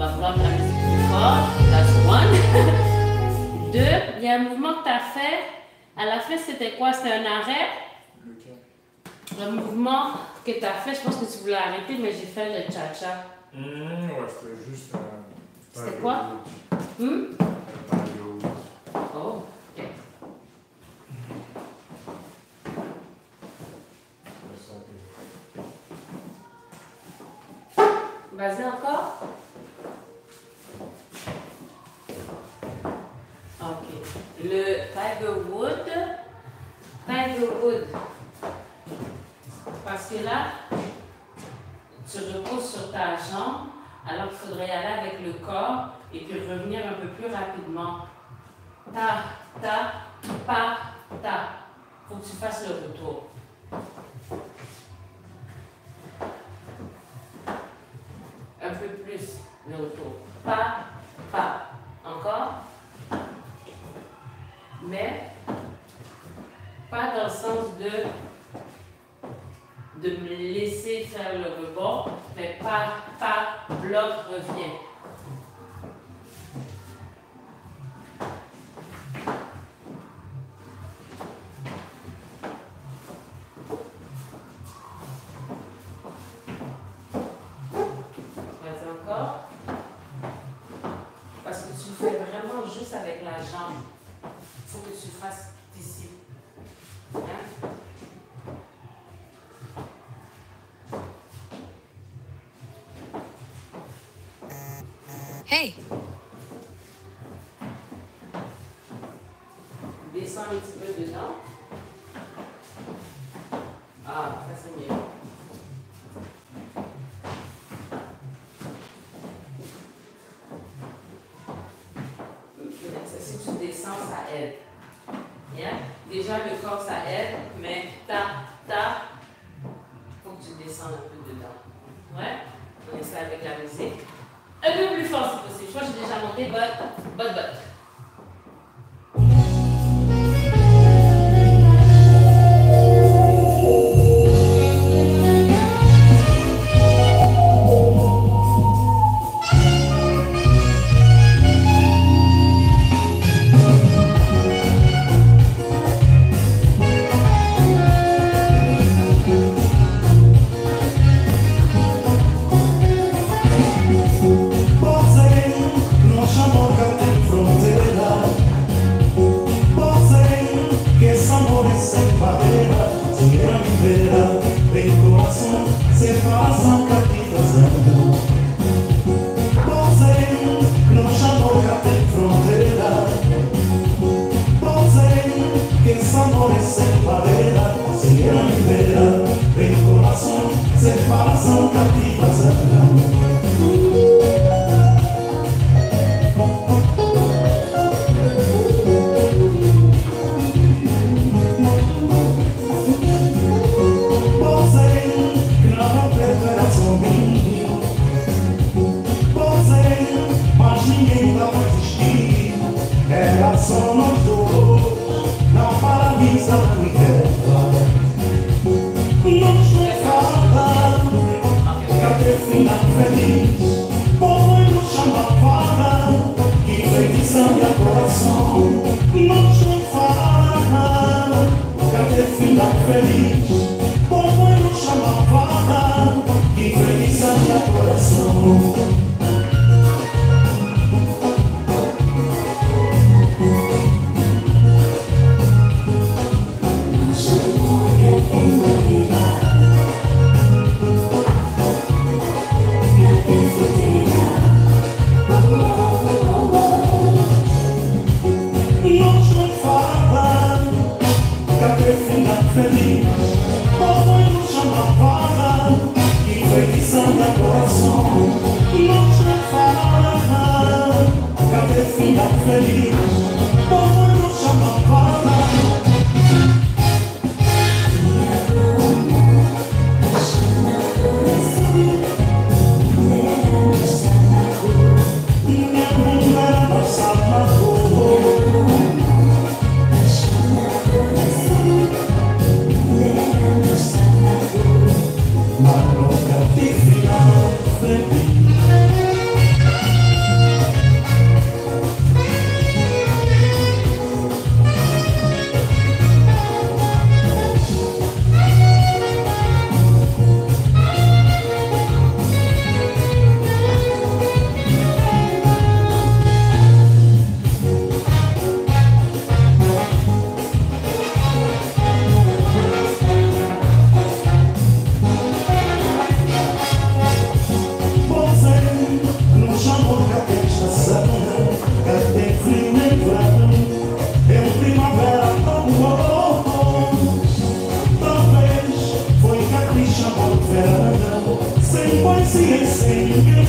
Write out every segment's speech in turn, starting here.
va vouloir de la musique plus fort. That's one. Deux, il y a un mouvement que tu as fait. À la fin, c'était quoi? C'était un arrêt? Le mouvement que tu as fait, je pense que tu voulais arrêter, mais j'ai fait le cha-cha. Ouais, c'était juste c'était quoi? Oh, ok. Vas-y encore. Ok. Le Tiger Wood. Parce que là, tu reposes sur ta jambe, alors qu'il faudrait y aller avec le corps et puis revenir un peu plus rapidement. Ta, ta, pa, ta. Faut que tu fasses le retour. Un peu plus le retour. Pa, pa. Encore. Mais pas dans le sens de me laisser faire le rebond, mais pas, bloc, revient. Vas-y encore. Parce que tu le fais vraiment juste avec la jambe. Il faut que tu le fasses ici. Hein? Hey! Descends un petit peu dedans. Ah, ça c'est mieux. Si tu descends, ça aide. Yeah? Déjà, le corps, ça aide, mais faut que tu descendes un peu dedans. Ouais? On essaie avec la musique. Un peu plus fort si possible. Je crois que j'ai déjà monté, but.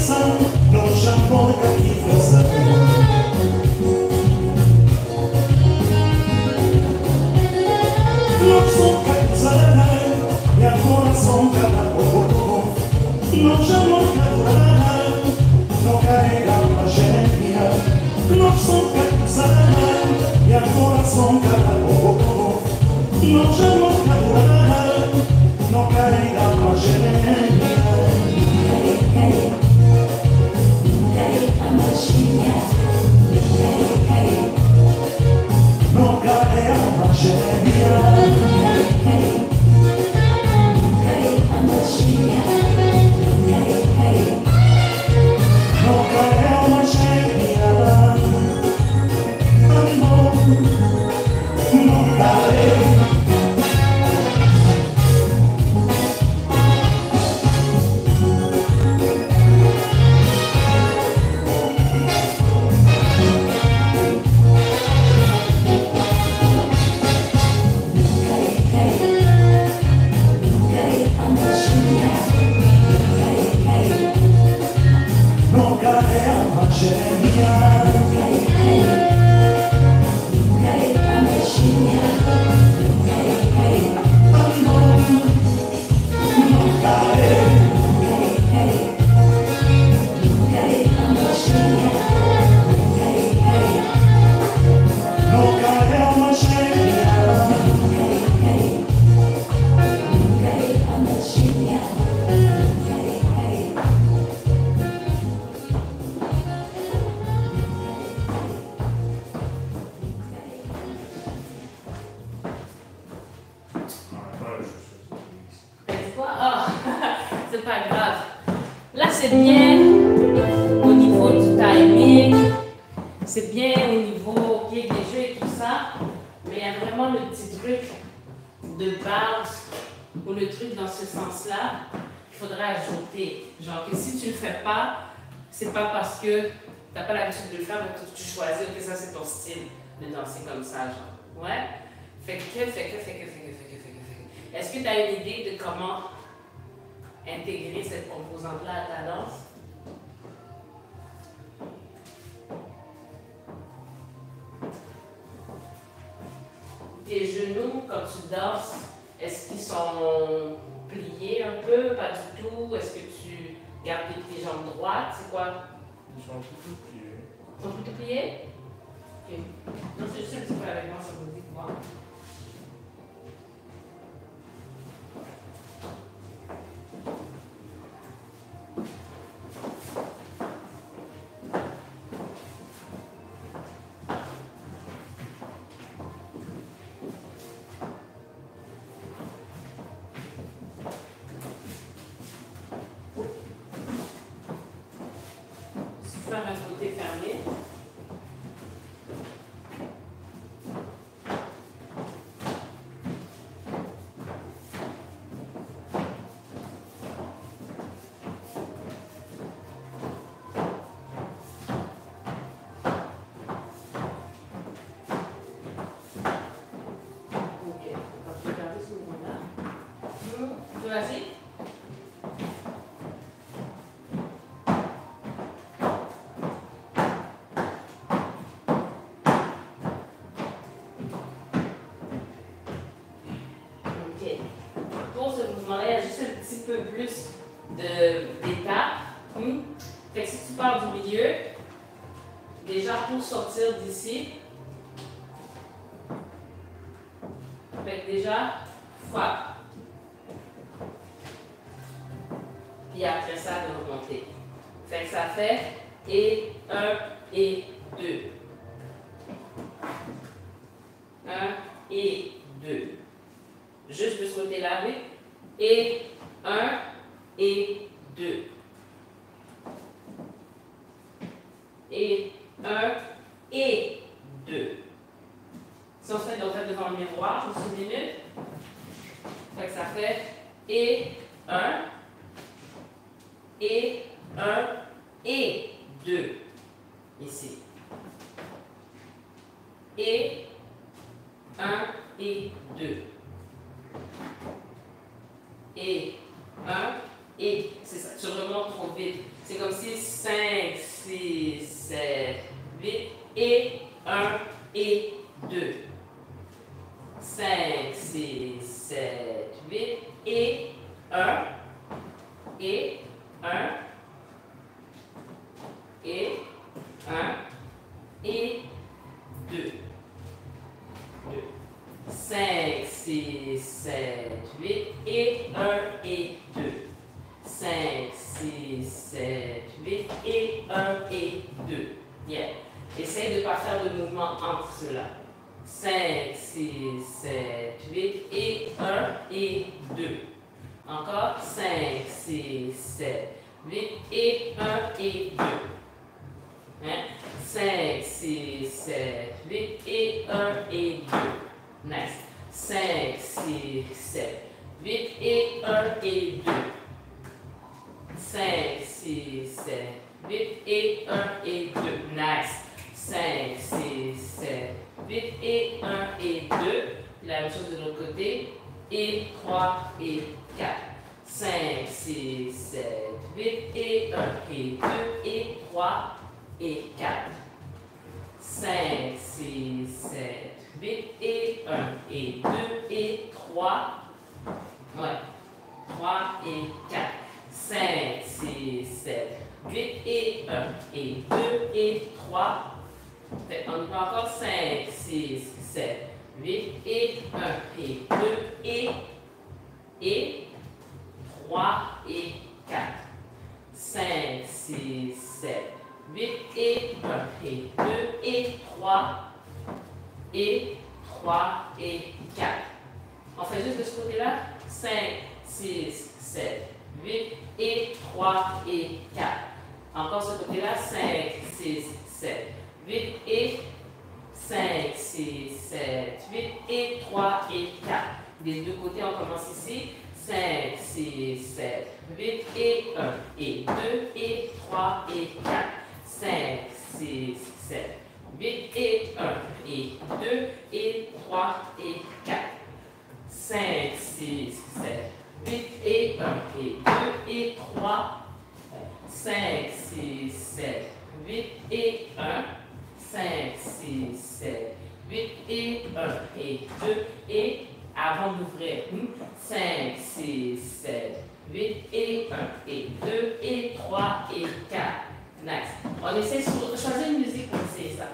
ça, non, j'apprends qu'à qui fait ça. Non, son cacuzana, y'a coração cada non j'apprends qu'à non carrega la genia. Non, son cacuzana, y'a coração cada non j'apprends qu'à non carrega la genia. No cae a c'est pas grave. Là, c'est bien au niveau du timing, c'est bien au niveau pied des jeux et tout ça, mais il y a vraiment le petit truc de base ou le truc dans ce sens-là qu'il faudrait ajouter. Genre que si tu le fais pas, c'est pas parce que tu n'as pas l'habitude de le faire, mais que tu choisis que ça c'est ton style de danser comme ça, genre. Ouais? Fait que. Est-ce que tu as une idée de comment intégrer cette composante-là à ta danse? Tes genoux, quand tu danses, est-ce qu'ils sont pliés un peu? Pas du tout? Est-ce que tu gardes tes jambes droites? C'est quoi? Ils sont plutôt pliés. Ils sont plutôt pliés? Ok. Non, c'est juste un petit peu avec moi, ça me dit quoi? Faire un côté fermé. Ok, on va regarder ce moment-là. Vas-y. Pour ce mouvement-là, il y a juste un petit peu plus d'étapes. Fait que si tu pars du milieu, déjà pour sortir d'ici, fait que déjà, frappe. Puis après ça, de remonter. Fait que ça fait et 1 et 2. 1 et 2. Juste de ce côté-là, oui. Et 1 et 2. Et 1 et 2. Si on se fait donc devant le miroir, juste une minute. Fait que ça fait et 1 et 1 et 2. Ici. Et 1 et 2. Et 1 et c'est ça. Tu remontes trop vite. C'est comme si 5, 6, 7, 8 et 1 et 2. 5, 6, 7, 8 et 1 et 1 et 1 et 2. 5, 6, 7, 8 et 1 et 2. 5, 6, 7, 8 et 1 et 2. Bien. Essaye de ne pas faire de mouvement entre ceux-là. 5, 6, 7, 8 et 1 et 2. Encore 5, 6, 7, 8 et 1 et 2. Hein? 5, 6, 7, 8 et 1 et 2. Nice. 5, 6, 7, 8 et 1 et 2. 5, 6, 7, 8 et 1 et 2. Nice. 5, 6, 7, 8 et 1 et 2. La même chose de l'autre côté. Et 3 et 4. 5, 6, 7, 8 et 1 et 2 et 3 et 4. 5, 6, 7, 8 et 1 et 2 et 3. Ouais. 3 et 4. 5, 6, 7, 8 et 1 et 2 et 3. On y va encore 5, 6, 7, 8 et 1 et 2 et 3 et 4. 5, 6, 7, 8 et 1 et 2 et 3 et 3 et 4. On fait juste de ce côté-là. 5, 6, 7, 8 et 3 et 4. Encore ce côté-là. 5, 6, 7, 8 et 5, 6, 7, 8 et 3 et 4. Des deux côtés, on commence ici. 5, 6, 7, 8 et 1 et 2 et 3 et 4. 5, 6, 7, 8 et 1 et 2 et 3 et 4. 5, 6, 7, 8 et 1 et 2 et 3. 5, 6, 7, 8 et 1. 5, 6, 7, 8 et 1 et 2 et avant d'ouvrir. 5, 6, 7, 8 et 1 et 2 et 3 et 4. Nice. On essaie de choisir une musique pour essayer ça.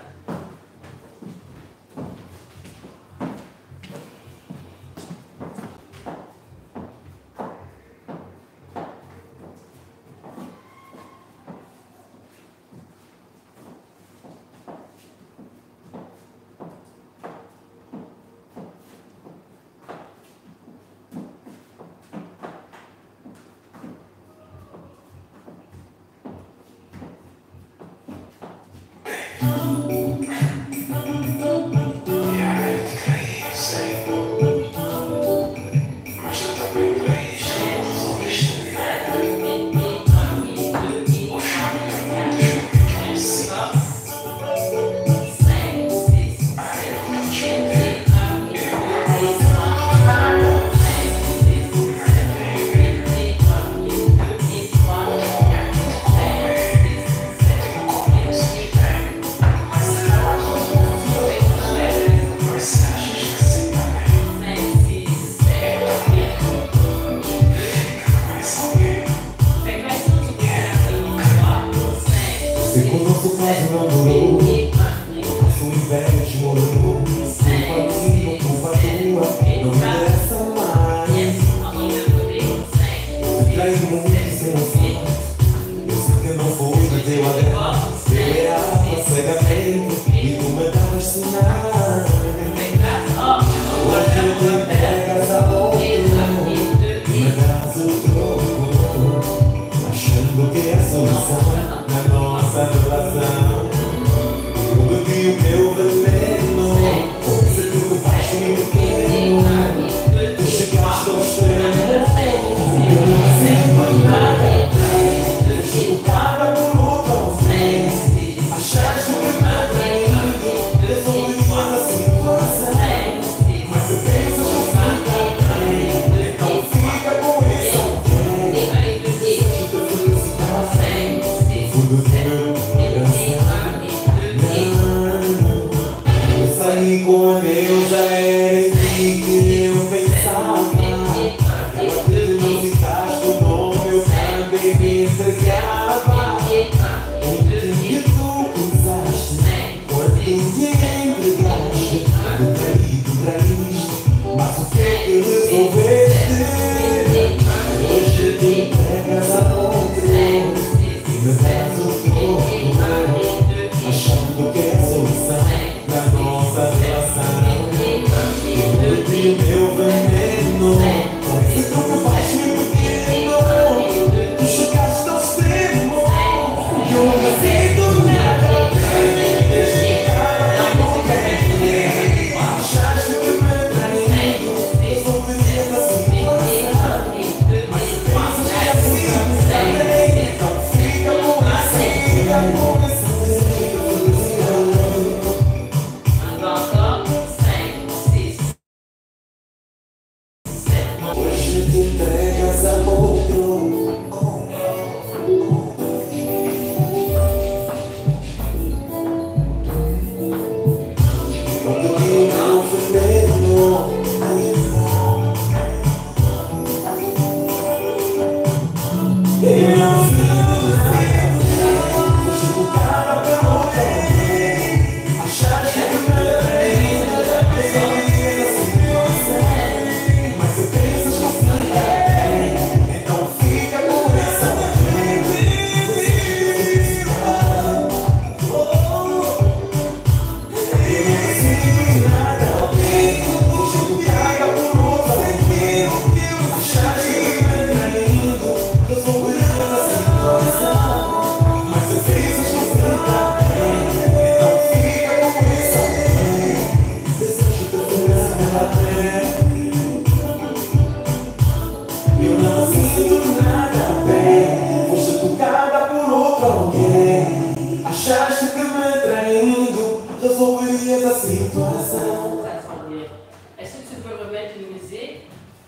Thank you.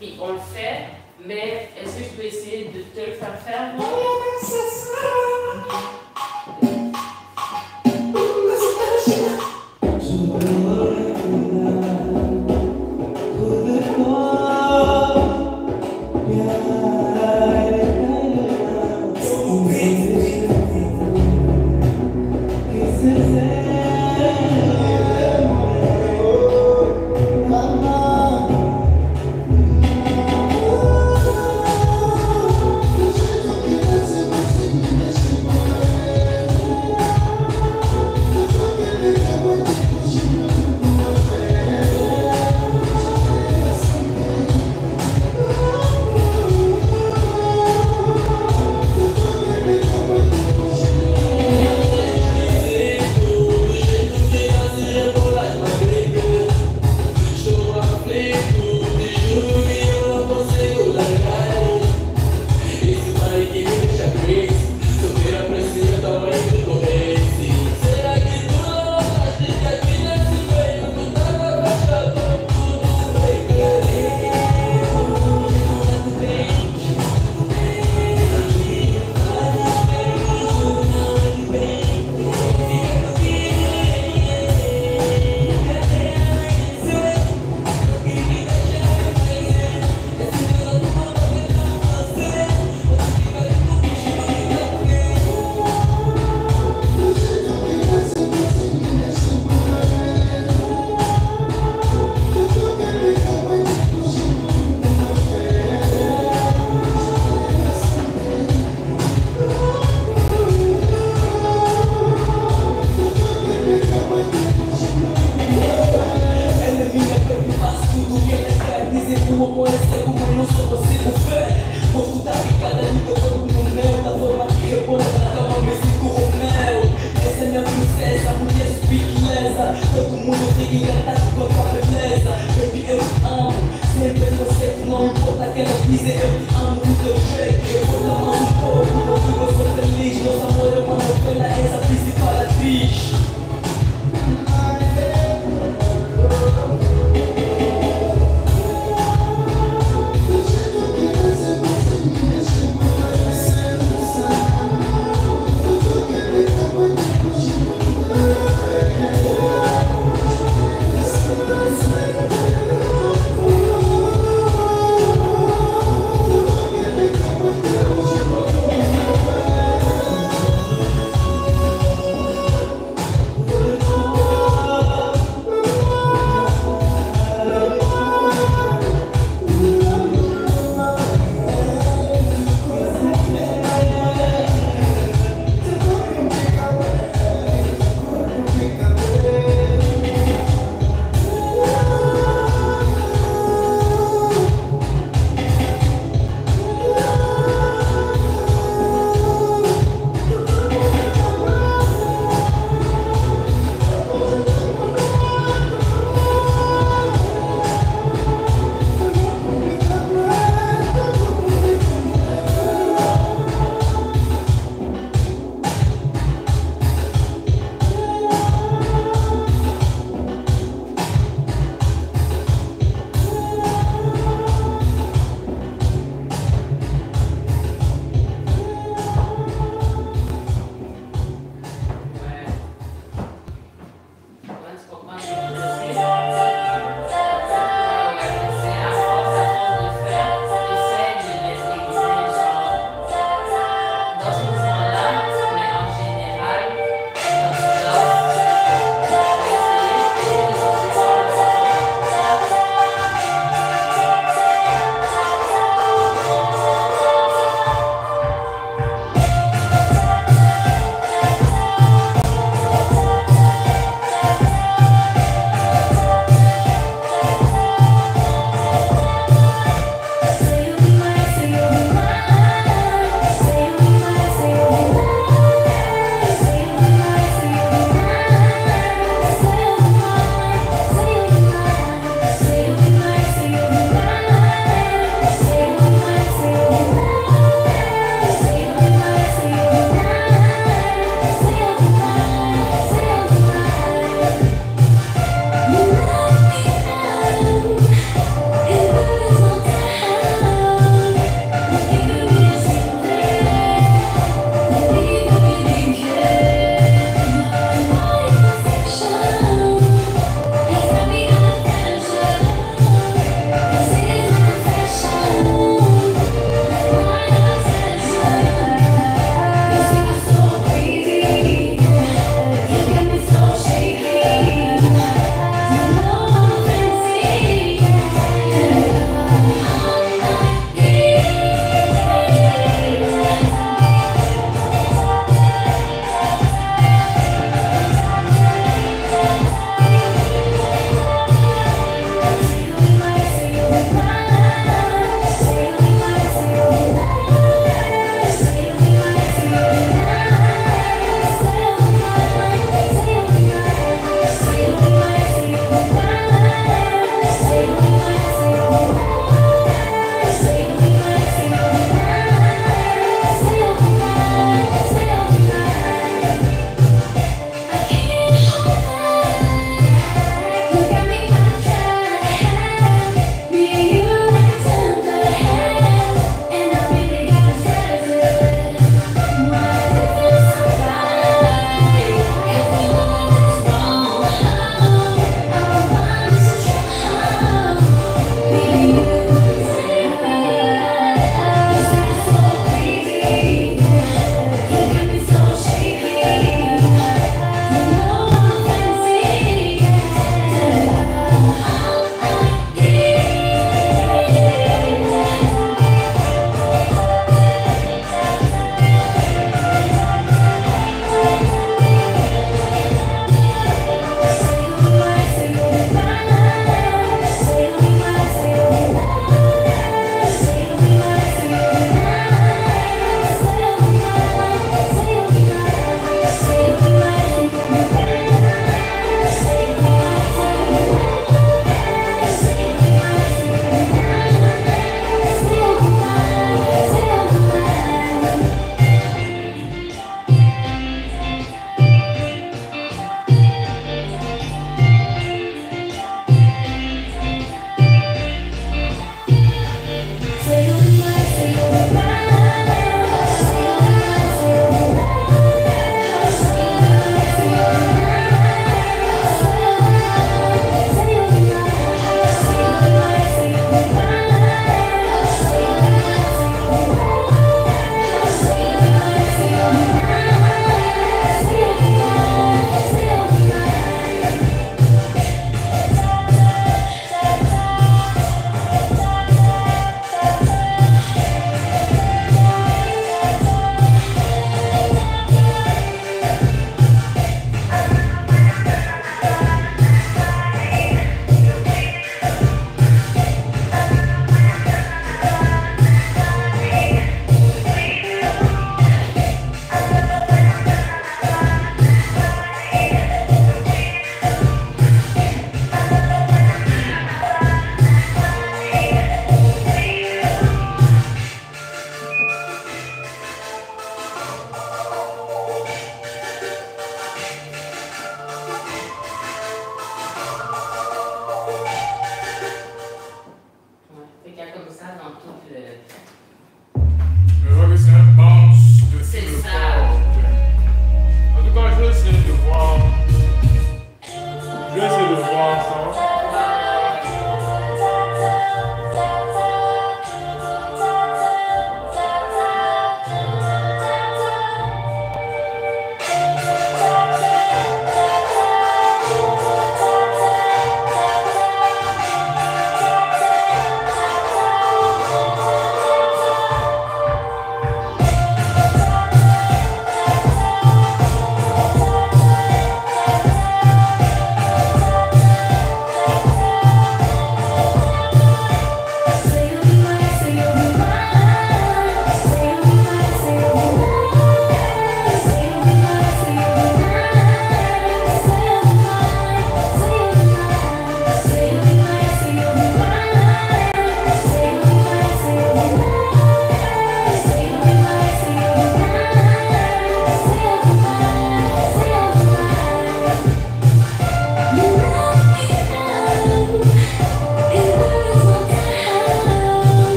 Puis on le fait, mais est-ce que je peux essayer de te le faire faire? Moi?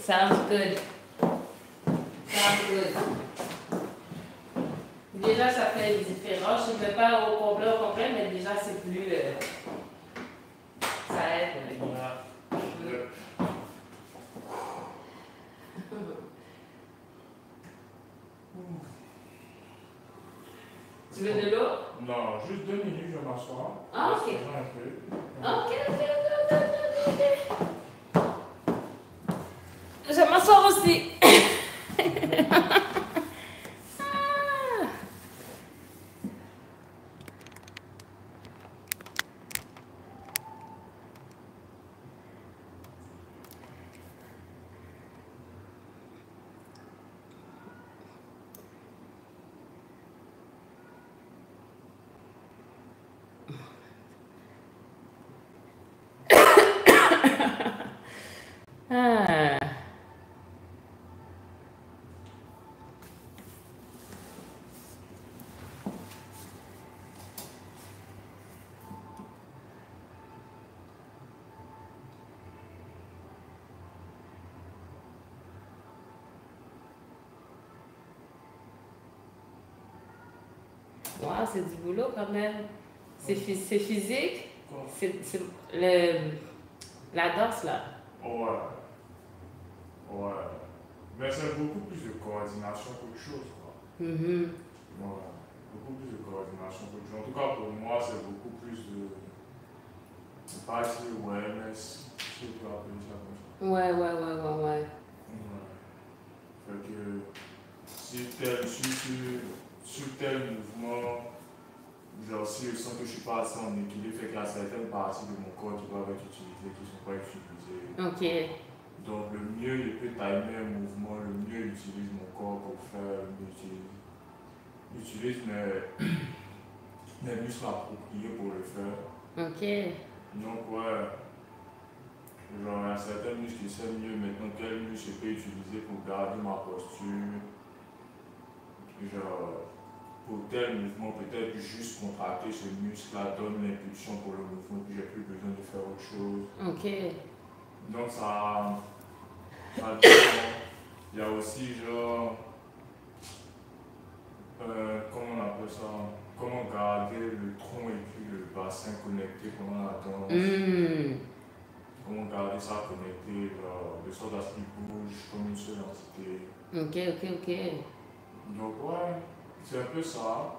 Sounds good. Sounds good. Déjà, ça fait une différence. Je ne vais pas au complet, mais déjà, c'est plus... ça ça aide. Ouais. Tu veux de l'eau? Non, juste 2 minutes, je vais m'asseoir. Ah, ok. Un peu. Ok. Je vais m'asseoir aussi. Ah. Wow, c'est du boulot quand même. C'est physique. C'est la danse là. Ouais. Ouais. Mais c'est beaucoup plus de coordination qu'autre chose, quoi. Mhm. Ouais. Beaucoup plus de coordination qu'autre chose. En tout cas, pour moi, c'est beaucoup plus de. C'est pas assez awareness, si tu peux appeler ça comme ça. Ouais. Ouais. Fait que sur tel mouvement, genre si je sens que je suis pas assez en équilibre, fait qu'il y a certaines parties de mon corps qui doivent être utilisées, qui ne sont pas utilisées. Ok. Donc le mieux je peux timer un mouvement, le mieux j'utilise mon corps pour faire, j'utilise mes muscles appropriés pour le faire. Ok. Donc ouais, genre il y a certains muscles qui savent mieux maintenant quel muscle je peux utiliser pour garder ma posture. Genre pour tel mouvement, peut-être juste contracter ce muscle-là donne l'impulsion pour le mouvement, puis j'ai plus besoin de faire autre chose. Ok. Donc ça dépend. Il y a aussi genre, comment on appelle ça, comment garder le tronc et puis le bassin connectés pendant la danse. Comment garder ça connecté, genre, de sorte à ce qu'il bouge comme une seule entité. Ok. Donc ouais, c'est un peu ça.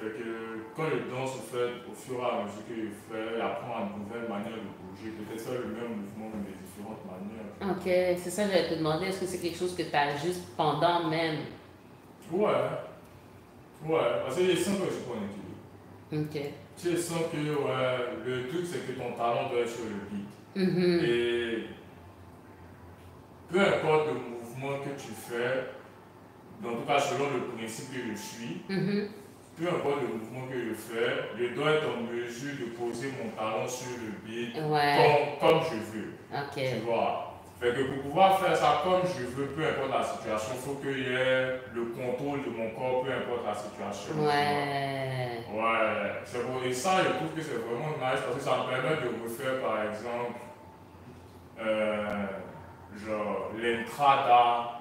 Fait que quand je danse, au fait, au fur et à mesure que je fais, j'apprends une nouvelle manière de bouger. Peut-être faire le même mouvement, mais de différentes manières. Ok, c'est ça, j'allais te demander, est-ce que c'est quelque chose que tu ajustes pendant même? Ouais, parce que je sens que je suis pas en équilibre. Ok. Tu sens que ouais, le truc c'est que ton talent doit être sur le beat. Et peu importe le mouvement que tu fais, en tout cas selon le principe que je suis, peu importe le mouvement que je fais, je dois être en mesure de poser mon talon sur le beat comme je veux. Ok. Tu vois. Fait que pour pouvoir faire ça comme je veux, peu importe la situation, il faut qu'il y ait le contrôle de mon corps, peu importe la situation. Ouais. C'est bon. Et ça, je trouve que c'est vraiment nice parce que ça me permet de refaire, par exemple, genre l'entrada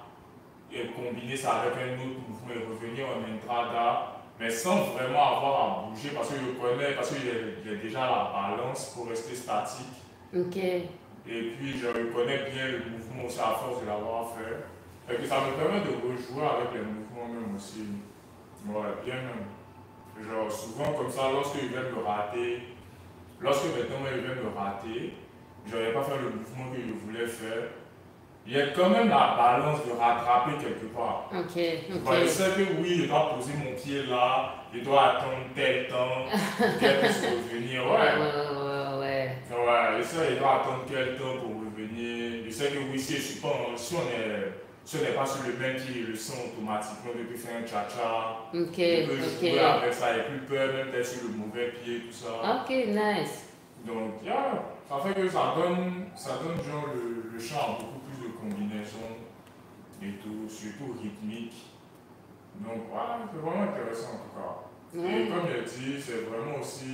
et combiner ça avec un autre mouvement et revenir en entrada, mais sans vraiment avoir à bouger parce que je connais, parce que j'ai déjà la balance pour rester statique. Ok. Et puis je reconnais bien le mouvement aussi à force de l'avoir fait. Fait que ça me permet de rejouer avec les mouvements même aussi. Ouais, bien même. Genre souvent comme ça, lorsque je viens me rater, lorsque maintenant je viens me rater, je n'avais pas fait le mouvement que je voulais faire. Il y a quand même la balance de rattraper quelque part. Ok. Je sais que oui, je dois poser mon pied là, je dois attendre tel temps, qu'elle puisse revenir. Ouais, je sais, je dois attendre quel temps pour revenir. Je sais que oui, si on n'est pas sur le même pied, je le sens automatiquement, je peux faire un cha-cha. Je peux jouer avec ça, et plus peur même d'être sur le mauvais pied, tout ça. Ok, nice. Donc, ça fait que ça donne genre le chant a beaucoup plus de combinaisons et tout, surtout rythmique. Donc, c'est vraiment intéressant en tout cas. Et comme je dis, c'est vraiment aussi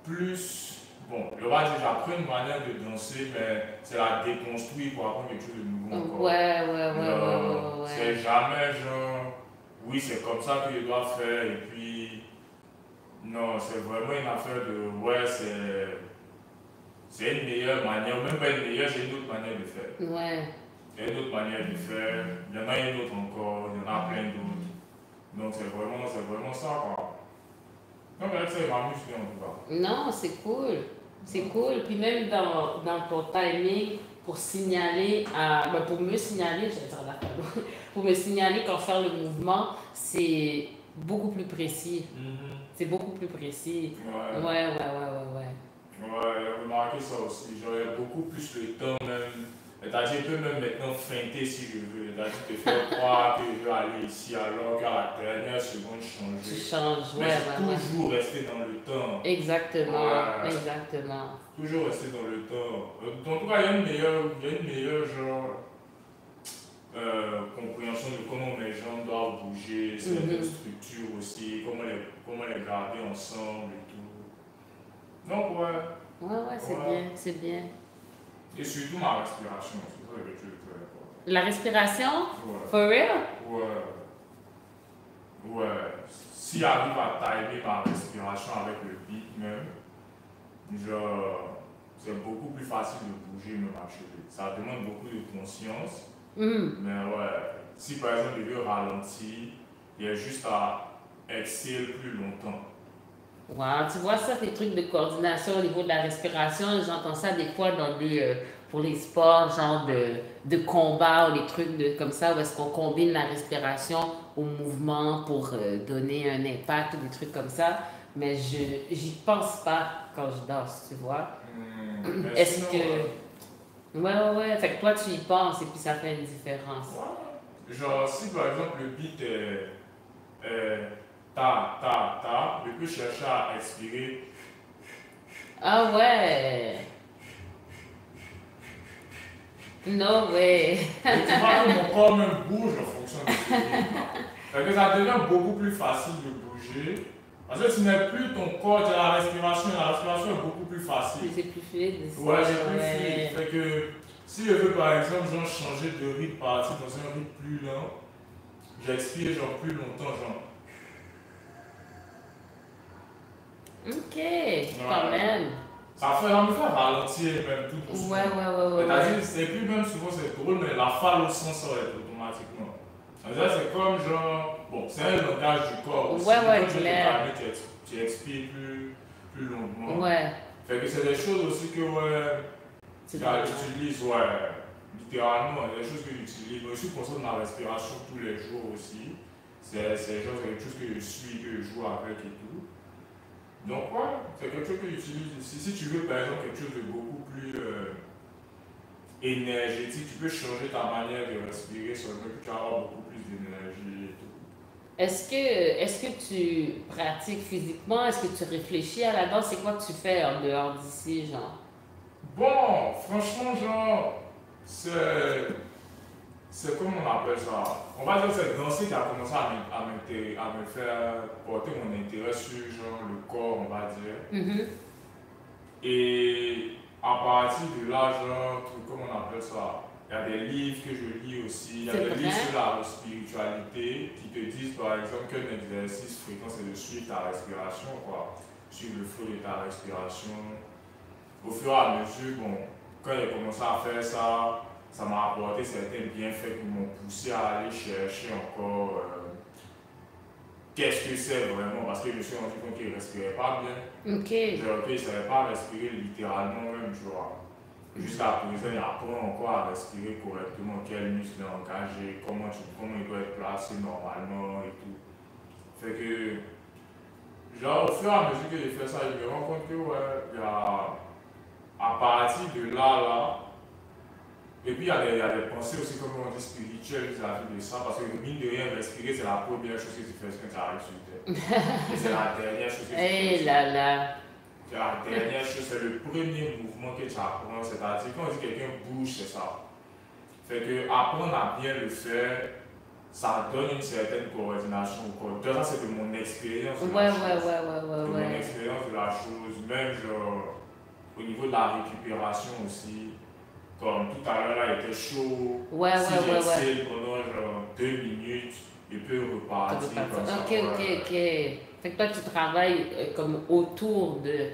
plus. Bon, je vais dire, j'apprends une manière de danser, mais c'est la déconstruire pour apprendre quelque chose de nouveau encore. Ouais. C'est jamais genre, oui, c'est comme ça que je dois faire, et puis. Non, c'est vraiment une affaire de. Ouais, c'est une meilleure manière, même pas une meilleure, c'est une autre manière de faire. Ouais. Il y a une autre manière de faire, il y en a une autre encore, il y en a plein d'autres. Donc c'est vraiment ça quoi. Donc avec ça, il m'amuse bien en tout cas. Non, c'est cool. C'est cool. Puis même dans ton timing, pour signaler pour me signaler, j'allais dire la pardon, pour me signaler quand faire le mouvement, c'est beaucoup plus précis. C'est beaucoup plus précis. Ouais. Ouais. Ouais, j'ai remarqué ça aussi. J'aurais beaucoup plus le temps même. C'est-à-dire, je peux même maintenant feinter si je veux. C'est-à-dire, te faire croire que je veux aller ici alors qu'à la dernière seconde Tu changer. changes, Mais ouais. toujours rester dans le temps. Exactement, Ouais. exactement. Toujours rester dans le temps. En tout cas, il y a une meilleure genre, compréhension de comment mes jambes doivent bouger, certaines structures aussi, comment les garder ensemble et tout. Donc, ouais. Ouais, c'est Ouais. bien, c'est bien. Et surtout ma respiration, c'est ça quelque chose de très important. La respiration? Ouais. For real? Ouais. Si j'arrive à timer ma respiration avec le beat même, genre, c'est beaucoup plus facile de bouger, me marcher. Ça demande beaucoup de conscience. Mais ouais, si par exemple je veux ralentir, il y a juste à exhaler plus longtemps. Wow, tu vois ça, des trucs de coordination au niveau de la respiration, j'entends ça des fois dans pour les sports, genre de combat ou des trucs comme ça, où est-ce qu'on combine la respiration au mouvement pour donner un impact ou des trucs comme ça. Mais j'y pense pas quand je danse, tu vois. Est-ce que... Ouais. Fait que toi, tu y penses et puis ça fait une différence. Ouais. Genre, si par exemple le beat est ta, je peux chercher à expirer. Ah ouais! No way! Et tu vois que mon corps même bouge en fonction de ce rythme. Fait que ça devient beaucoup plus facile de bouger. Parce que tu n'es plus ton corps, tu as la respiration est beaucoup plus facile. C'est plus fluide. Ouais, c'est plus fluide. Fait que si je veux par exemple genre, changer de rythme, partir dans un rythme plus lent, j'expire genre plus longtemps, genre. Ok, quand même. Ça me fait ralentir même tout doucement. Ouais. C'est-à-dire, c'est plus même souvent c'est drôle, mais la falle au sens ça va être automatiquement. C'est comme genre, bon, c'est un langage du corps aussi. Ouais, quand clair. tu expires plus longuement. Ouais. Fait que c'est des choses aussi que, j'utilise, littéralement, des choses que j'utilise. Je suis conscient de ma respiration tous les jours aussi. C'est quelque chose que je suis, que je joue avec et tout. Donc, ouais, c'est quelque chose que j'utilise ici. Si tu veux, par exemple, quelque chose de beaucoup plus énergétique, tu peux changer ta manière de respirer seulement que tu vas avoir beaucoup plus d'énergie et tout. Est-ce que tu pratiques physiquement? Est-ce que tu réfléchis à la danse? C'est quoi que tu fais en dehors d'ici, genre? Bon, franchement, genre, c'est comment on appelle ça? On va dire que c'est danser qui a commencé à me faire porter mon intérêt sur genre, le corps, on va dire. Et à partir de là, genre, comment on appelle ça? Il y a des livres que je lis aussi, il y a des livres sur la spiritualité qui te disent par exemple qu'un exercice fréquent c'est de suivre ta respiration, quoi. Suivre le flot de ta respiration. Au fur et à mesure, bon, quand j'ai commencé à faire ça, ça m'a apporté certains bienfaits qui m'ont poussé à aller chercher encore qu'est-ce que c'est vraiment, parce que je me suis rendu compte qu'il ne respirait pas bien. Ok. Genre, il ne savait pas respirer littéralement même, tu vois. Jusqu'à présent, il apprend encore à respirer correctement, quel muscle est engagé, comment il doit être placé normalement et tout. Fait que, genre, au fur et à mesure que j'ai fait ça, je me rends compte que, à partir de là, et puis il y a des pensées aussi, comme on dit, spirituelles vis-à-vis de ça, parce que mine de rien, respirer, c'est la première chose que tu fais quand tu arrives sur Terre. Et c'est la dernière chose que tu fais. C'est la dernière chose, c'est le premier mouvement que tu apprends, c'est-à-dire quand on dit quelqu'un bouge, c'est ça. Fait que apprendre à bien le faire, ça donne une certaine coordination au corps. Ça, c'est de mon expérience de la chose. De mon expérience de la chose, même genre, au niveau de la récupération aussi. Comme tout à l'heure, là, il était chaud. Si j'excelle pendant genre 2 minutes, et puis repartir comme ça. Ok, ok, ok. Fait que toi, tu travailles comme autour de...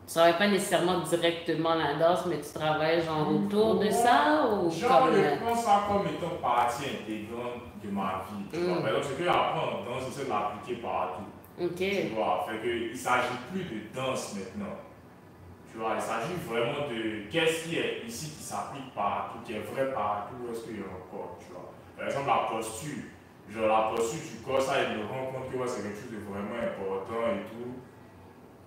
Tu travailles pas nécessairement directement la danse, mais tu travailles genre autour de ça ou genre, comme... je prends ça comme étant partie intégrante de ma vie. Tu vois? Par exemple, ce que j'apprends en danse, c'est de l'appliquer partout. Ok. Tu vois? Fait que, il ne s'agit plus de danse maintenant. Tu vois? Il s'agit vraiment de qu'est-ce qui est ici qui s'applique partout, qui est vrai partout, où est-ce qu'il y a encore. Tu vois? Par exemple, la posture. Genre, la posture du corps, ça, il me rend compte que ouais, c'est quelque chose de vraiment important et tout.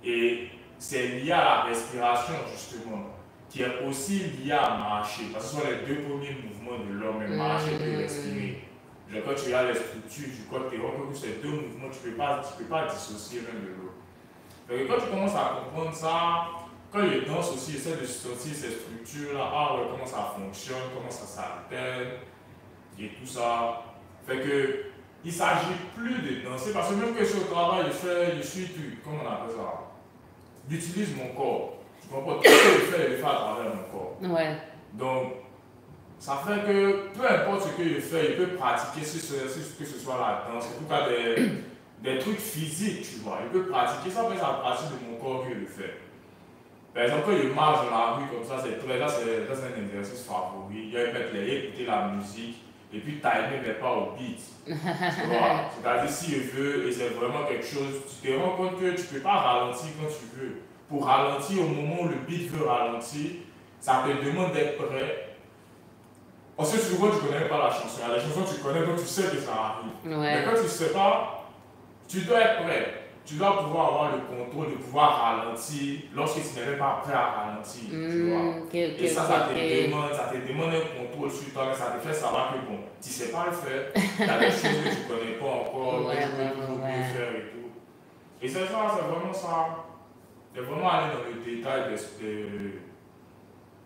Et c'est lié à la respiration, justement, qui est aussi lié à marcher. Parce que ce sont les deux premiers mouvements de l'homme, marcher et respirer. Genre, quand tu regardes les structures du corps, tu te rends compte que ces deux mouvements, tu ne peux pas dissocier l'un de l'autre. Donc, quand tu commences à comprendre ça, quand les danses aussi essaient de sortir ces structures-là, ah ouais, comment ça fonctionne, comment ça s'alterne, et tout ça. Fait que, il ne s'agit plus de danser, parce que même que je suis au travail, je suis, comment on appelle ça? J'utilise mon corps. Tu comprends? Tout ce que je fais, je le fais à travers mon corps. Ouais. Donc, ça fait que peu importe ce que je fais, je peux pratiquer que ce soit la danse, en tout cas des trucs physiques, tu vois. Je peux pratiquer ça, mais c'est à partir de mon corps que je le fais. Par exemple, quand je marche dans la rue comme ça, c'est un exercice favori. Je vais écouter la musique et puis timer mes pas au beat. Tu vois? C'est-à-dire, si je veux, et c'est vraiment quelque chose, tu te rends compte que tu ne peux pas ralentir quand tu veux. Pour ralentir au moment où le beat veut ralentir, ça te demande d'être prêt. Parce que souvent, tu ne connais pas la chanson. La chanson, tu connais, donc tu sais que ça arrive. Ouais. Mais quand tu ne sais pas, tu dois être prêt. Tu dois pouvoir avoir le contrôle de pouvoir ralentir lorsque tu n'es même pas prêt à ralentir. Tu vois? Et ça te demande un contrôle sur toi, mais ça te fait savoir que bon, tu ne sais pas le faire. Il y a des choses que tu ne connais pas encore, que tu peux toujours mieux faire et tout. Et c'est ça, c'est vraiment ça. C'est vraiment aller dans le détail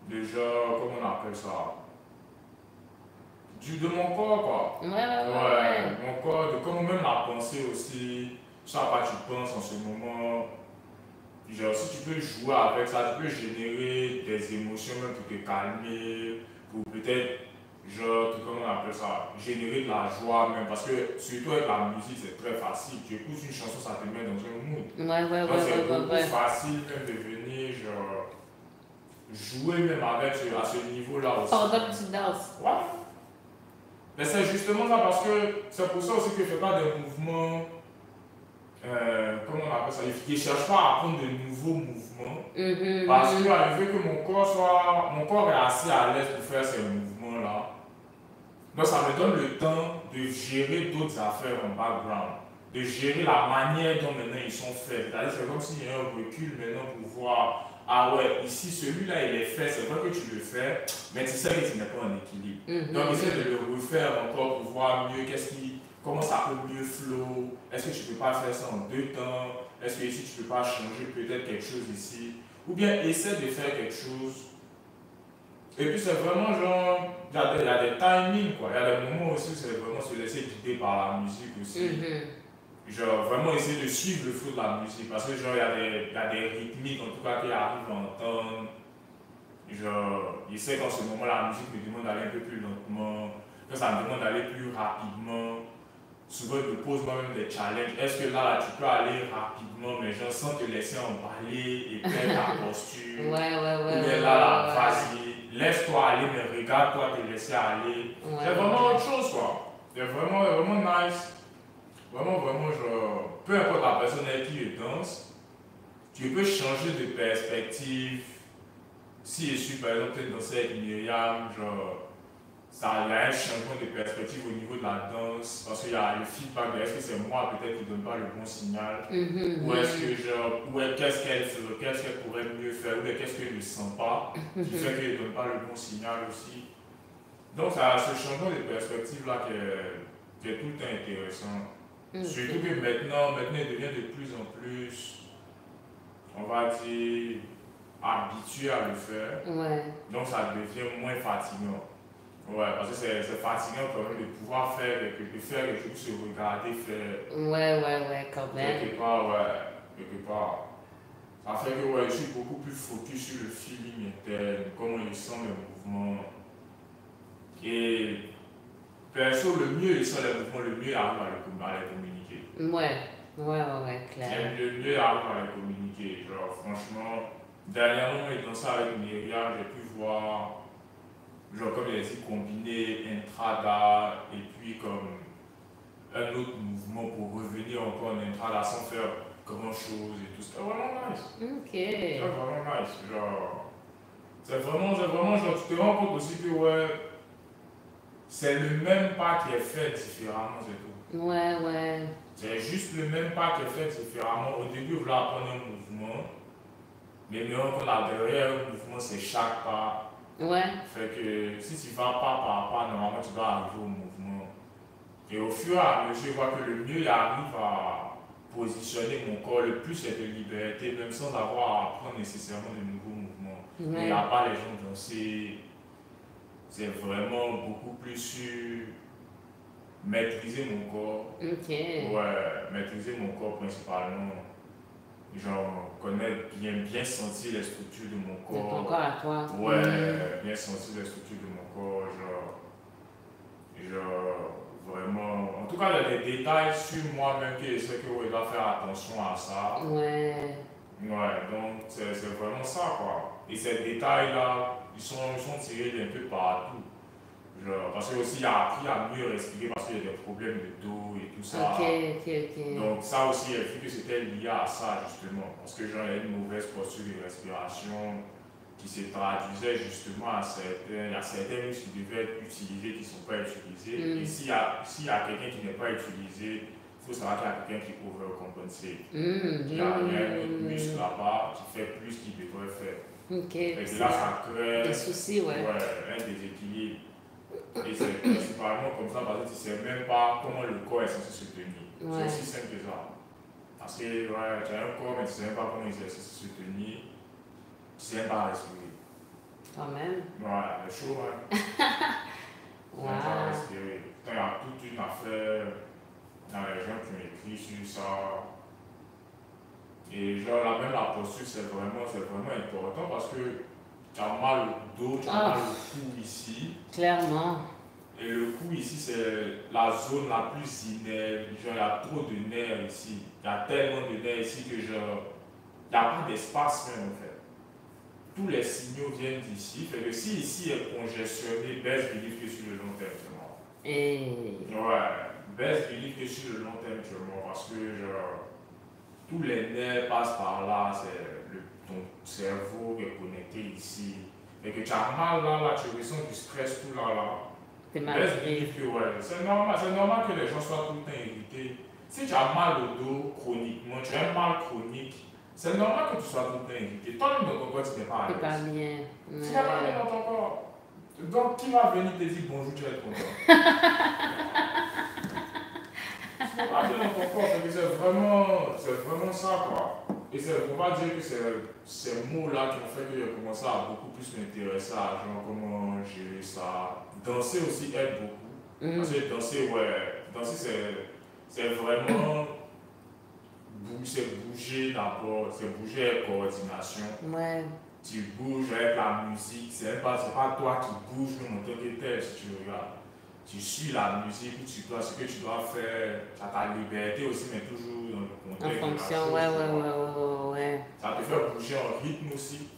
de genre, comment on appelle ça? De mon corps, quoi. Ouais. Mon corps, de comment même la pensée aussi. Ça, à quoi tu penses en ce moment. Genre, si tu peux jouer avec ça, tu peux générer des émotions même pour te calmer, pour peut-être, genre, comment on appelle ça, générer de la joie même. Parce que surtout avec la musique, c'est très facile. Tu écoutes une chanson, ça te met dans un mood. C'est beaucoup facile même de venir, genre, jouer même avec à ce niveau-là aussi. Pendant que tu danses. Ouais. Mais c'est justement ça, parce que c'est pour ça aussi que je ne fais pas des mouvements, comment on appelle ça, je ne cherche pas à apprendre de nouveaux mouvements, parce que je veux que mon corps est assez à l'aise pour faire ces mouvements-là. Donc ça me donne le temps de gérer d'autres affaires en background, de gérer la manière dont maintenant ils sont faits. C'est-à-dire c'est comme s'il y a un recul maintenant pour voir, ah ouais, ici celui-là il est fait, c'est vrai que tu le fais, mais tu sais que tu n'es pas en équilibre. Donc essaie de le refaire encore pour voir mieux comment ça peut mieux flow. Est-ce que tu ne peux pas faire ça en 2 temps? Est-ce que ici tu ne peux pas changer peut-être quelque chose ici? Ou bien essaie de faire quelque chose. Et puis c'est vraiment genre, il y a des timings quoi. Il y a des moments aussi où c'est vraiment se laisser guider par la musique aussi. Genre vraiment essayer de suivre le flow de la musique. Parce que genre il y a des rythmiques en tout cas qui arrivent à entendre. Genre, je sais qu'en ce moment la musique me demande d'aller un peu plus lentement. Quand ça me demande d'aller plus rapidement. Souvent je me pose moi-même des challenges. Est-ce que là tu peux aller rapidement mais genre sans te laisser emballer et perdre ta posture? Ou bien là, vas-y, laisse-toi aller mais regarde-toi te laisser aller. C'est vraiment autre chose quoi. C'est vraiment nice. Vraiment, genre, peu importe la personne avec qui je danse, tu peux changer de perspective. Si je suis par exemple danser avec Myriam, genre, ça y a un changement de perspective au niveau de la danse, parce qu'il y a le feedback de est-ce que c'est moi peut-être qui ne donne pas le bon signal, ou est-ce que genre, qu'est-ce qu'elle ferait, qu'est-ce qu'elle pourrait mieux faire, ou qu'est-ce qu'elle ne sent pas, qui fait qu'elle ne donne pas le bon signal aussi. Donc, ça a ce changement de perspective là qui est tout le temps intéressant. Surtout que maintenant, il devient de plus en plus, on va dire, habitué à le faire. Donc ça devient moins fatigant. Ouais, parce que c'est fatigant quand même de pouvoir faire quelque chose, se regarder faire. Quand même. Quelque part. Ça fait que je suis beaucoup plus focus sur le feeling interne, comment je sens mes mouvements. Et perso, le mieux, et ça, les mouvements, le mieux arrive à les communiquer. Ouais, clair. Le mieux arrive à les communiquer. Genre, franchement, dernièrement, étant ça avec Myriam, j'ai pu voir, genre, comme il a dit, combiner Intrada et puis comme un autre mouvement pour revenir encore en Intrada sans faire grand chose et tout. C'était vraiment nice. Ok. C'était vraiment nice. Genre, c'est vraiment, genre, tu te rends compte aussi que, ouais, c'est le même pas qui est fait différemment, c'est tout. Ouais. C'est juste le même pas qui est fait différemment. Au début, vous voulez apprendre un mouvement, mais maintenant qu'on a derrière un mouvement, c'est chaque pas. Ouais. Fait que si tu vas pas par pas, normalement, tu dois arriver au mouvement. Et au fur et à mesure, je vois que le mieux il arrive à positionner mon corps, le plus c'est de liberté, même sans avoir à apprendre nécessairement de nouveaux mouvements. Ouais. Il n'y a pas les gens danser. C'est vraiment beaucoup plus sur maîtriser mon corps. Ok. Ouais, maîtriser mon corps principalement. Genre, connaître bien sentir les structures de mon corps. De ton corps à toi. Ouais, bien sentir les structures de mon corps. Genre, vraiment. En tout cas, il y a des détails sur moi-même qui essaient que je dois faire attention à ça. Ouais. Ouais, donc c'est vraiment ça, quoi. Et ces détails-là, ils sont tirés d'un peu partout. Genre, parce que aussi, il a appris à mieux respirer parce qu'il y a des problèmes de dos et tout ça. Ok. Donc ça aussi, j'ai vu que c'était lié à ça, justement. Parce que genre, il y a une mauvaise posture de respiration qui se traduisait justement à certains... Il y a certains muscles qui devaient être utilisés qui ne sont pas utilisés. Et s'il y a quelqu'un qui n'est pas utilisé, il faut savoir qu'il y a quelqu'un qui overcompense. Il y a un autre muscle là-bas qui fait plus qu'il devrait faire. Ok. Et là, ça crée des soucis, ouais. Un déséquilibre. Et c'est principalement comme ça parce que tu ne sais même pas comment le corps est censé se tenir. Ouais. C'est aussi simple que ça. Parce que ouais, tu as un corps mais tu ne sais même pas comment il est censé se tenir. Tu ne sais même pas respirer. Quand même. Ouais, c'est chaud, hein. Tu ne sais même pas respirer. Il y a toute une affaire dans les gens qui m'écrivent sur ça. Et genre, même la posture, c'est vraiment important parce que tu as mal au dos, tu as mal au cou ici. Clairement. Et le cou ici, c'est la zone la plus innerve. Genre, il y a trop de nerfs ici. Il y a tellement de nerfs ici que genre, il n'y a pas d'espace même en fait. Tous les signaux viennent d'ici. Fait que si ici est congestionné, baisse believe que sur le long terme, Ouais, baisse believe que sur le long terme, parce que genre, tous les nerfs passent par là, ton cerveau est connecté ici. Et que tu as mal là, tu ressens du stress tout là. C'est mal. C'est normal que les gens soient tout le temps irrités. Si tu as mal au dos chroniquement, tu as un mal chronique, c'est normal que tu sois tout le temps irrité. Toi-même dans ton corps, tu n'es pas à l'aise. C'est pas bien. Tu n'es pas bien dans ton corps. Donc, qui va venir te dire bonjour, tu vas être content. Tu n'es pas bien dans ton corps, c'est vraiment ça, quoi. Et il ne faut pas dire que c'est ces mots-là qui ont fait que j'ai commencé à beaucoup plus m'intéresser à genre comment gérer ça. Danser aussi aide beaucoup. Parce que danser c'est vraiment bouger d'abord, c'est bouger avec coordination. Ouais. Tu bouges avec la musique, c'est pas toi qui bouges en tant que tel si tu regardes. Tu suis la musique où tu dois, ce que tu dois faire, tu as ta liberté aussi, mais toujours dans le contexte. En fonction, ouais. Ça te fait bouger en rythme aussi.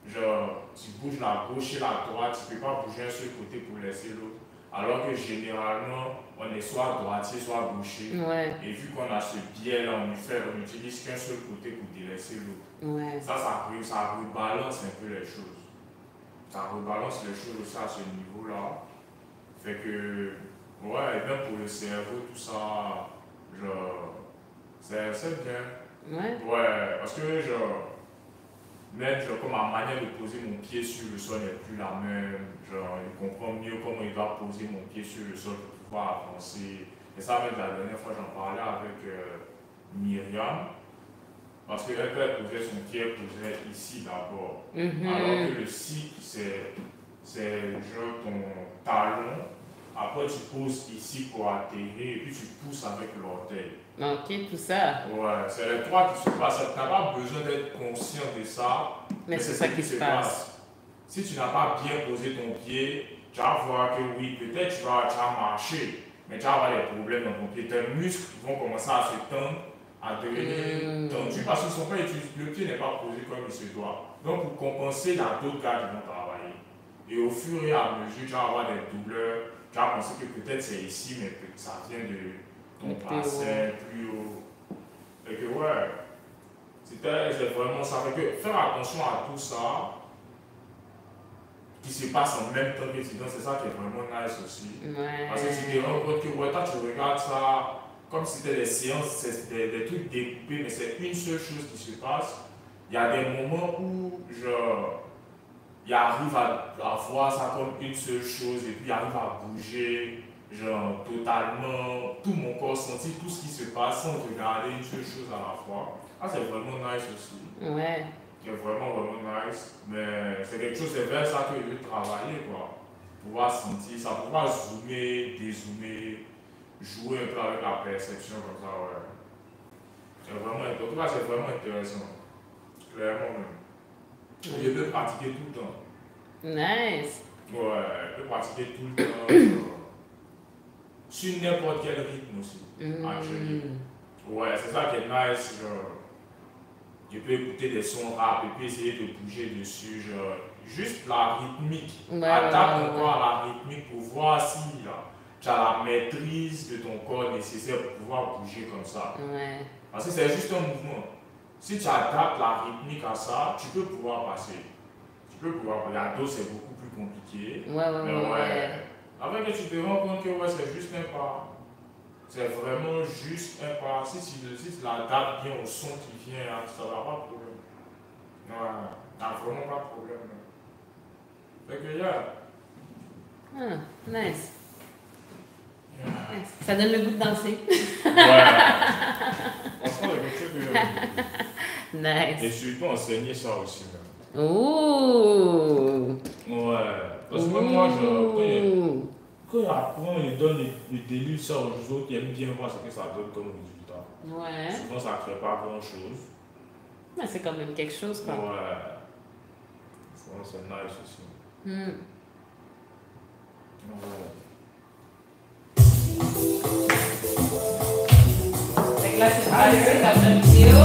Genre, tu bouges la gauche et la droite, tu ne peux pas bouger un seul côté pour laisser l'autre. Alors que généralement, on est soit droitier, soit gaucher. Ouais. Et vu qu'on a ce biais-là, on n'utilise qu'un seul côté pour délaisser l'autre. Ouais. Ça rebalance un peu les choses. Ça rebalance les choses aussi à ce niveau-là. Fait que, ouais, et même pour le cerveau, tout ça, genre, c'est bien. Ouais, parce que, genre, même comme ma manière de poser mon pied sur le sol n'est plus la même. Genre, il comprend mieux comment il doit poser mon pied sur le sol pour pouvoir avancer. Et ça, même la dernière fois, j'en parlais avec Myriam. Parce qu'elle posait son pied, elle posait ici d'abord. Alors que le cycle, c'est genre ton talon. Après, tu poses ici pour atterrir et puis tu pousses avec l'orteil. Ok, tout ça. Ouais, c'est les trois qui se passent. Tu n'as pas besoin d'être conscient de ça. Mais c'est ça qui se passe. si tu n'as pas bien posé ton pied, tu vas voir que oui, peut-être tu vas marcher, mais tu vas avoir des problèmes dans ton pied. Tes muscles vont commencer à se tendre, à devenir tendus parce qu'ils ne sont pas utilisés. Le pied n'est pas posé comme il se doit. Donc pour compenser, il y a d'autres gars qui vont travailler. Et au fur et à mesure, tu vas avoir des douleurs. Tu vas penser que peut-être c'est ici, mais que ça vient de ton bassin plus haut. Et que ouais, c'est vraiment ça. Fait que faire attention à tout ça qui se passe en même temps que tu danses, c'est ça qui est vraiment nice aussi. Ouais. Parce que tu te rends compte que ouais, toi tu regardes ça comme si c'était des séances, des trucs découpés, mais c'est une seule chose qui se passe. Il y a des moments où il arrive à voir ça comme une seule chose et puis il arrive à bouger genre totalement, tout mon corps sentir tout ce qui se passe sans regarder une seule chose à la fois. Ah, c'est vraiment nice aussi. Ouais. C'est vraiment nice, mais c'est quelque chose, c'est vers ça que je veux travailler quoi. Pouvoir sentir ça, pouvoir zoomer, dézoomer, jouer un peu avec la perception comme ça, ouais. C'est vraiment, en tout cas, c'est vraiment intéressant. Clairement même. Je peux pratiquer tout le temps. Nice. Ouais, je peux pratiquer tout le temps. Sur n'importe quel rythme aussi. Ouais, c'est ça qui est nice. Genre, je peux écouter des sons rap et puis essayer de bouger dessus. Genre, juste la rythmique. Adapte ton corps à la rythmique pour voir si tu as la maîtrise de ton corps nécessaire pour pouvoir bouger comme ça. Ouais. Parce que c'est juste un mouvement. Si tu adaptes la rythmique à ça, tu peux pouvoir passer. Tu peux pouvoir passer. La dose, c'est beaucoup plus compliqué. Ouais. Après que tu te rends compte que ouais, c'est juste un pas. C'est vraiment juste un pas. Si tu l'adaptes bien au son qui vient, ça n'a pas de problème. Ouais, t'as vraiment pas de problème. Fait que Nice. Nice. Ça donne le goût de danser. Ouais. Franchement, c'est quelque chose que Nice. Et surtout enseigner ça aussi. Même. Ouh. Ouais. Parce que moi, quand j'apprends et je délivre ça aux autres qui aiment bien voir ce que ça donne comme résultat. Ouais. Souvent, ça ne crée pas grand-chose. Mais c'est quand même quelque chose, quoi. Ouais. Souvent, c'est nice aussi. Ouais. Fait que là, c'est pas le ta bonne vidéo.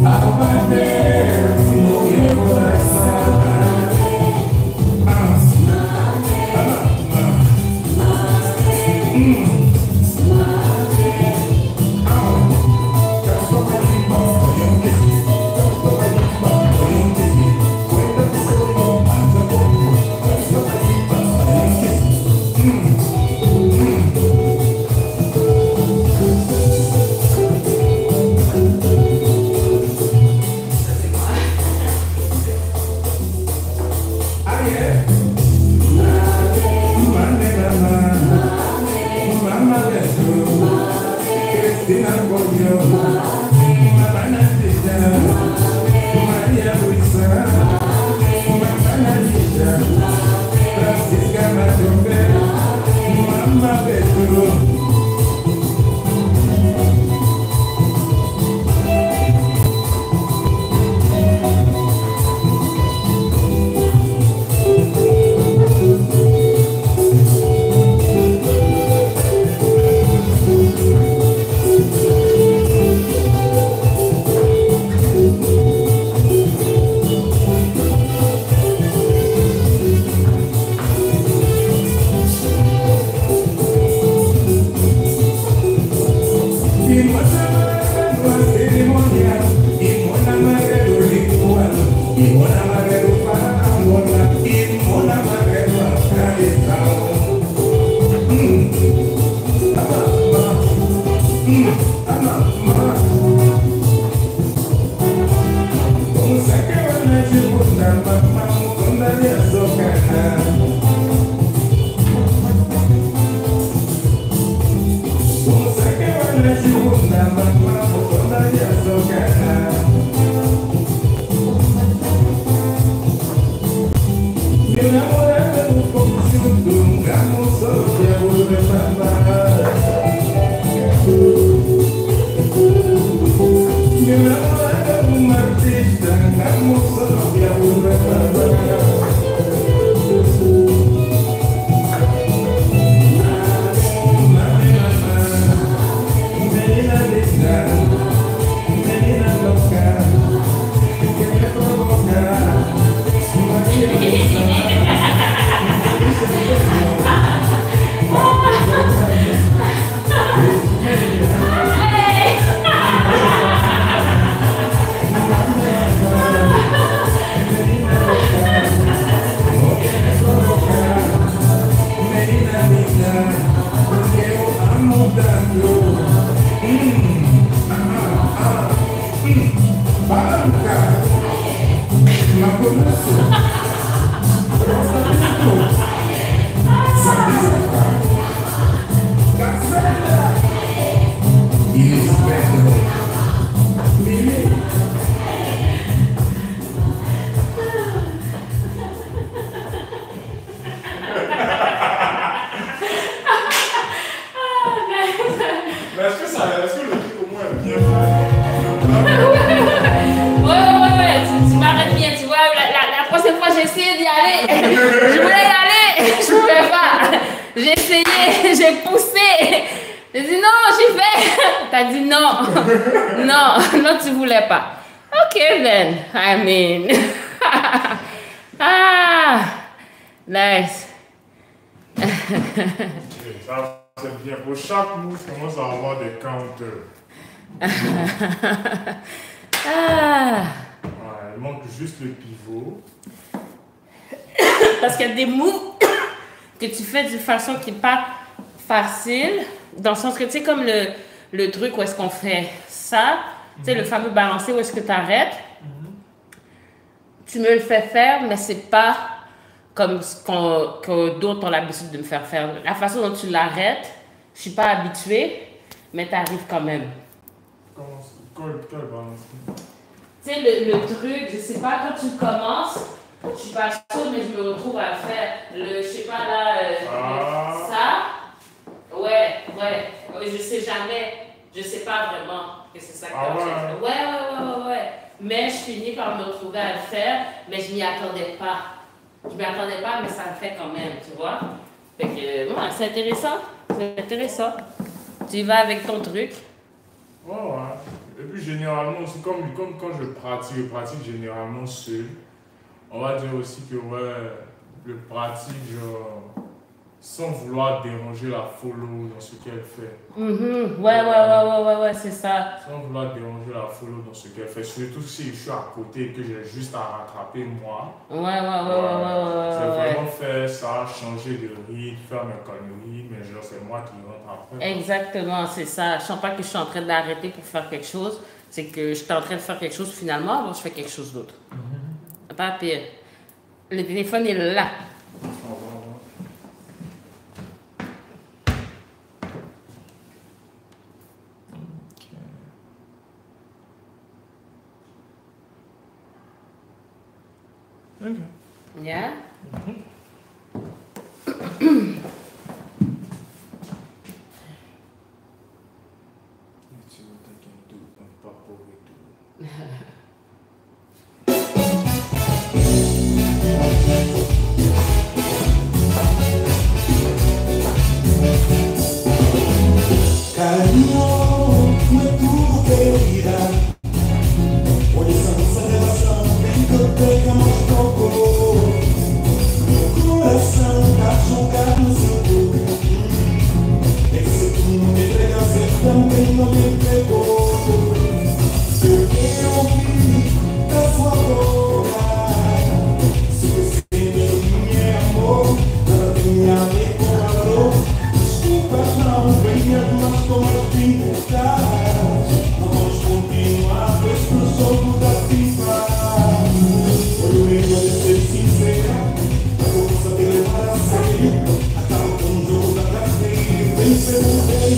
Ao bater no meu coração. Nice. Ça, c'est bien. Pour chaque move, je commence à avoir des counters. Ouais, il manque juste le pivot. Parce qu'il y a des moves que tu fais d'une façon qui n'est pas facile. Dans le sens que, tu sais, comme le truc où est-ce qu'on fait ça, tu sais, le fameux balancé où est-ce que tu arrêtes. Tu me le fais faire, mais c'est pas comme ce que d'autres ont l'habitude de me faire faire. La façon dont tu l'arrêtes, je suis pas habituée, mais tu arrives quand même. Quel balancé? Tu sais, le truc, je sais pas, quand tu commences, je suis pas sûre, mais je me retrouve à faire je sais pas là, ça. Ouais, je sais jamais, je sais pas vraiment que c'est ça que tu as fait. Ouais. Mais je finis par me retrouver à le faire, mais je m'y attendais pas. Je m'y attendais pas, mais ça le fait quand même, tu vois. Fait que, ouais, c'est intéressant. Tu y vas avec ton truc. Ouais. Et puis généralement aussi, comme quand je pratique généralement seul. On va dire aussi que je pratique genre, sans vouloir déranger la follow dans ce qu'elle fait. Ouais, c'est ça. Sans vouloir déranger la follow dans ce qu'elle fait. Surtout si je suis à côté et que j'ai juste à rattraper moi. Ouais. C'est vraiment faire ça, changer de rythme, faire mes conneries, mais genre c'est moi qui rentre après. Exactement, c'est ça. Je sens pas que je suis en train d'arrêter pour faire quelque chose. C'est que je suis en train de faire quelque chose finalement, alors je fais quelque chose d'autre. Pas pire. Le téléphone est là. Au revoir. Ok. Yeah? Tu veux t'inquiéter tout, pas pauvre et tout. Carinho, não é tudo querida. Hoje essa relação tem que eu tenha mais pouco. Meu coração tá jogado no seu corpo. Esse que não me entrega também não me entregou. Eu ouvi da sua boca. Se você me é amor, nada tem a ver com valor. Desculpa, não venha mais como eu pintar. Não vamos continuar com esse jogo da FIFA. Foi o medo de ser sincera, mas eu vou saber levar a sério. Acaba com o jogo da carteira, vencer o rei.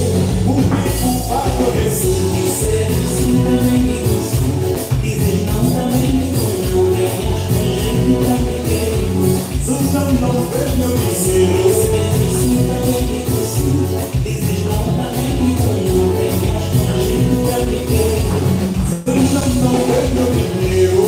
O bico pago desse ser, sim, também me gosto. Dizer não também me gosto. Eu também quero. Santa não fez meu dizer. Sim, também me gosto. Dizer não também me gosto. Eu também quero. Santa não fez meu dinheiro.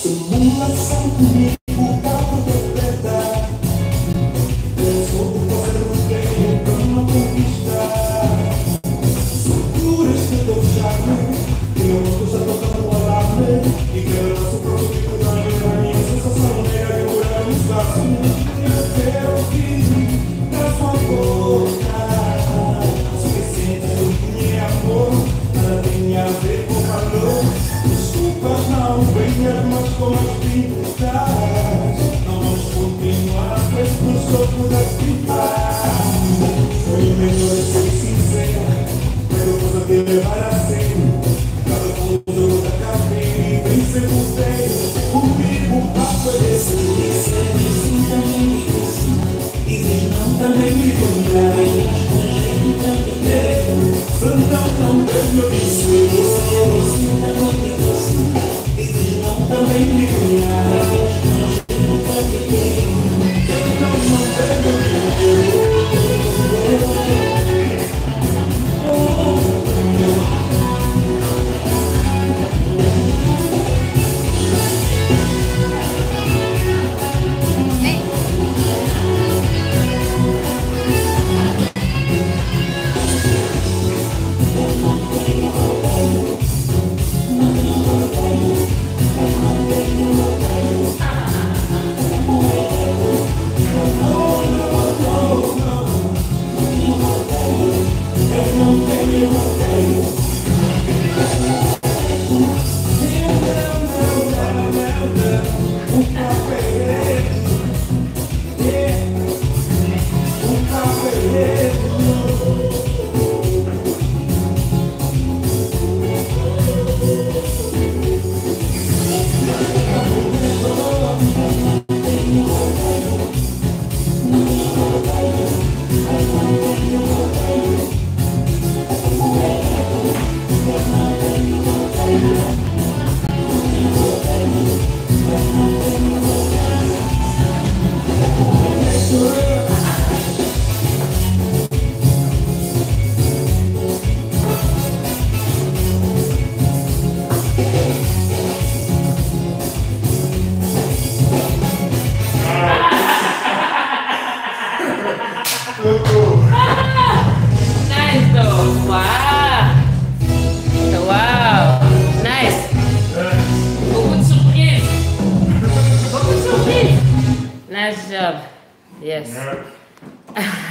Simulação comigo, capa preta. Eu sou o parceiro bem pra não conquistar. Segura este teu charme, que eu não estou já tocando o alarme. E quero nosso próprio tipo de a minha sensação é decorar o espaço. Eu quero que da sua boca. Se me sente do que é amor, nada tem a ver com calor. Desculpa, não venha mais com as pintas. Não vamos continuar com esse jogo da vida. Foi melhor ser sincera, quero coisa que levar a sério. Cada um jogo da carteira e vencer o feio. Comigo aparece. Sim, também me gosto. Dizer não também me convém. Santão não é meu dizer. Sim, também me gosto. Dizer não também me convém. Santão não é meu dizer. Nice though. Wow. Wow. Nice. Beaucoup de surprises. Beaucoup de surprises. Nice job. Yes. Yeah.